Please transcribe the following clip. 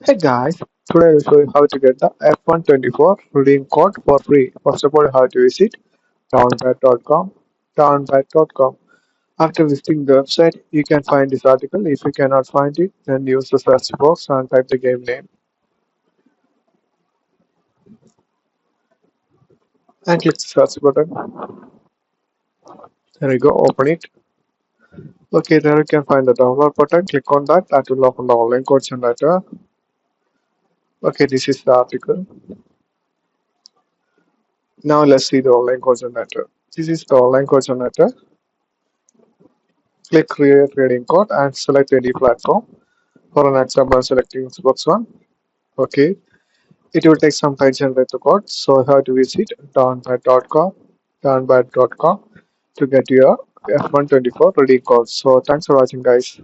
Hey guys, today I will show you how to get the F124 redeem code for free. First of all, you have to visit downbat.com. Downbat.com. After visiting the website, you can find this article. If you cannot find it, then use the search box and type the game name and click the search button. There you go, open it. Okay, there you can find the download button. Click on that. That will open the online code generator. Okay, this is the article. Now let's see the online code generator. This is the online code generator. Click create trading code and select any platform. For an example, I'm selecting Xbox One. Okay, it will take some time to generate the code. So you have to visit downbat.com to get your F124 ready code. So thanks for watching, guys.